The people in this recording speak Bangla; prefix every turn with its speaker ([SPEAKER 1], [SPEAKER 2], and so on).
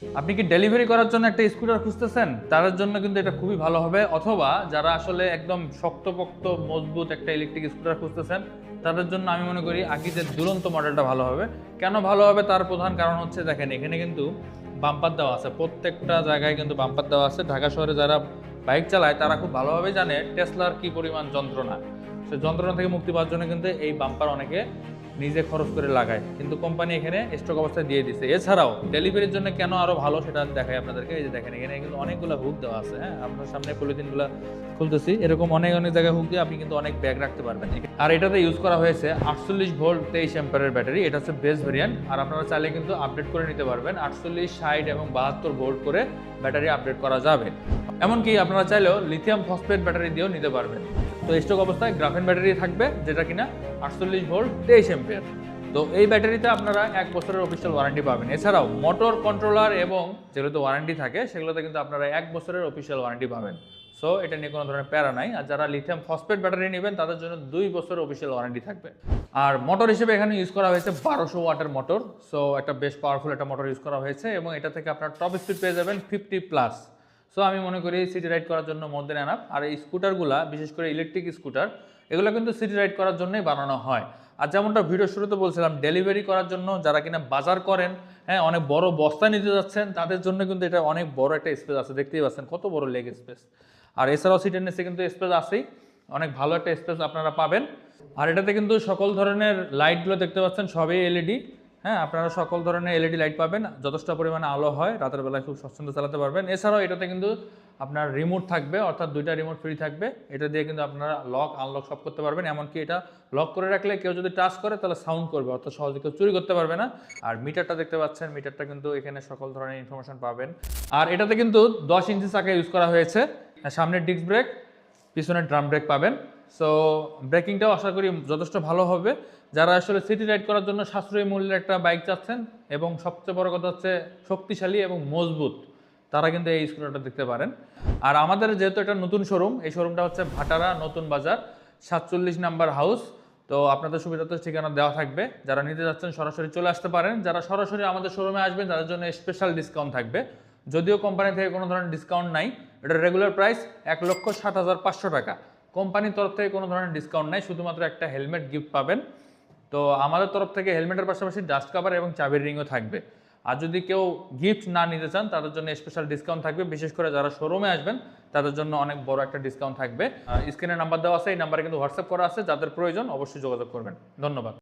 [SPEAKER 1] আপনি কি ডেলিভারি করার জন্য একটা স্কুটার খুঁজতেছেন? তাদের জন্য কিন্তু এটা খুবই ভালো হবে, অথবা যারা আসলে একদম শক্তপোক্ত মজবুত একটা ইলেকট্রিক স্কুটার খুঁজতেছেন তাদের জন্য আমি মনে করি আকিজের দুরন্ত মডেলটা ভালো হবে। কেন ভালো হবে তার প্রধান কারণ হচ্ছে দেখেন এখানে কিন্তু বাম্পার দেওয়া আছে, প্রত্যেকটা জায়গায় কিন্তু বাম্পার দেওয়া আছে। ঢাকা শহরে যারা বাইক চালায় তারা খুব ভালোভাবে জানে টেসলার কি পরিমাণ যন্ত্রণা। সে যন্ত্রণা থেকে মুক্তি পাওয়ার জন্য কিন্তু এই বাম্পার অনেকে নিজে খরচ করে লাগায়, কিন্তু কোম্পানি এখানে স্টক অবস্থায় দিয়ে দিছে। এছাড়াও ডেলিভারির জন্য কেন আরো ভালো সেটা দেখাই আপনাদেরকে। এই যে দেখেন এখানে কিন্তু অনেকগুলো হুক দেওয়া আছে। হ্যাঁ, আপনার সামনে পলিথিনগুলো খুলতেছি, এরকম অনেক অনেক জায়গায় হুক দিয়ে আপনি কিন্তু অনেক ব্যাগ রাখতে পারবেন। আর এটাতে ইউজ করা হয়েছে 48 ভোল্ট 23 অ্যাম্পিয়ারের ব্যাটারি। এটা হচ্ছে বেস ভেরিয়েন্ট, আর আপনারা চাইলে কিন্তু আপডেট করে নিতে পারবেন। 48, 60 এবং 72 ভোল্ট করে ব্যাটারি আপডেট করা যাবে। এমনকি আপনারা চাইলেও লিথিয়াম ফসফেট ব্যাটারি দিয়েও নিতে পারবেন। তো স্টক অবস্থায় গ্রাফেন ব্যাটারি থাকবে, যেটা কিনা 48 ভোল্ট 23 অ্যাম্পিয়ার। তো এই ব্যাটারিতে আপনারা 1 বছরের অফিসিয়াল ওয়ারেন্টি পাবেন। এছাড়াও মোটর কন্ট্রোলার এবং যেগুলোতে ওয়ারেন্টি থাকে সেগুলোতে কিন্তু আপনারা 1 বছরের অফিসিয়াল ওয়ারেন্টি পাবেন। সো এটা নিয়ে কোনো ধরনের প্যারা নাই। আর যারা লিথিয়াম ফসফেট ব্যাটারি নেবেন তাদের জন্য 2 বছরের অফিসিয়াল ওয়ারেন্টি থাকবে। আর মোটর হিসেবে এখানে ইউজ করা হয়েছে 1200 ওয়াটের মোটর। সো একটা বেশ পাওয়ারফুল একটা মোটর ইউজ করা হয়েছে, এবং এটা থেকে আপনার টপ স্পিড পেয়ে যাবেন 50+। সো আমি মনে করি সিটি রাইড করার জন্য মোর দেন এনাফ। আর এই স্কুটারগুলা, বিশেষ করে ইলেকট্রিক স্কুটার, এগুলো কিন্তু সিটি রাইড করার জন্যই বানানো হয়। আর যেমনটা ভিডিও শুরুতে বলছিলাম, ডেলিভারি করার জন্য যারা কিনা বাজার করেন, হ্যাঁ, অনেক বড় বস্তা নিতে যাচ্ছেন, তাদের জন্য কিন্তু এটা অনেক বড় একটা স্পেস আছে। দেখতেই পাচ্ছেন কত বড় লেগ স্পেস। আর এছাড়াও সিটের নিচে কিন্তু স্পেস আছেই, অনেক ভালো একটা স্পেস আপনারা পাবেন। আর এটাতে কিন্তু সকল ধরনের লাইটগুলো দেখতে পাচ্ছেন সবই এলইডি। হ্যাঁ, আপনারা সকল ধরনের এলইডি লাইট পাবেন, যথেষ্ট পরিমাণে আলো হয়, রাতের বেলায় খুব স্বচ্ছন্দে চালাতে পারবেন। এছাড়াও এটাতে কিন্তু আপনার রিমোট থাকবে, অর্থাৎ 2টা রিমোট ফ্রি থাকবে। এটা দিয়ে কিন্তু আপনারা লক আনলক সব করতে পারবেন। এমনকি এটা লক করে রাখলে কেউ যদি টাচ করে তাহলে সাউন্ড করবে, অর্থাৎ সহজে কেউ চুরি করতে পারবে না। আর মিটারটা দেখতে পাচ্ছেন, মিটারটা কিন্তু এখানে সকল ধরনের ইনফরমেশন পাবেন। আর এটাতে কিন্তু 10 ইঞ্চি চাকা ইউজ করা হয়েছে। সামনের ডিস্ক ব্রেক, পিছনের ড্রাম ব্রেক পাবেন। সো ব্রেকিংটাও আশা করি যথেষ্ট ভালো হবে। যারা আসলে সিটি রাইড করার জন্য সাশ্রয়ী মূল্যের একটা বাইক চাচ্ছেন এবং সবচেয়ে বড় কথা হচ্ছে শক্তিশালী এবং মজবুত, তারা কিন্তু এই স্কুটারটা দেখতে পারেন। আর আমাদের যেহেতু একটা নতুন শোরুম, এই শোরুমটা হচ্ছে ভাটারা নতুন বাজার 47 নাম্বার হাউস। তো আপনাদের সুবিধাতে ঠিকানা দেওয়া থাকবে। যারা নিতে যাচ্ছেন সরাসরি চলে আসতে পারেন। যারা সরাসরি আমাদের শোরুমে আসবেন তাদের জন্য স্পেশাল ডিসকাউন্ট থাকবে। যদিও কোম্পানি থেকে কোনো ধরনের ডিসকাউন্ট নাই, এটার রেগুলার প্রাইস 1,60,500 টাকা। কোম্পানির তরফ থেকে কোনো ধরনের ডিসকাউন্ট নাই, শুধুমাত্র একটা হেলমেট গিফট পাবেন। তো আমাদের তরফ থেকে হেলমেটের পাশাপাশি ডাস্ট কাভার এবং চাবির রিংও থাকবে। আর যদি কেউ গিফট না নিতে চান তাদের জন্য স্পেশাল ডিসকাউন্ট থাকবে। বিশেষ করে যারা শোরুমে আসবেন তাদের জন্য অনেক বড় একটা ডিসকাউন্ট থাকবে। স্ক্রিনে নাম্বার দেওয়া আছে, এই নাম্বারে কিন্তু হোয়াটসঅ্যাপ করা আছে। যাদের প্রয়োজন অবশ্যই যোগাযোগ করবেন। ধন্যবাদ।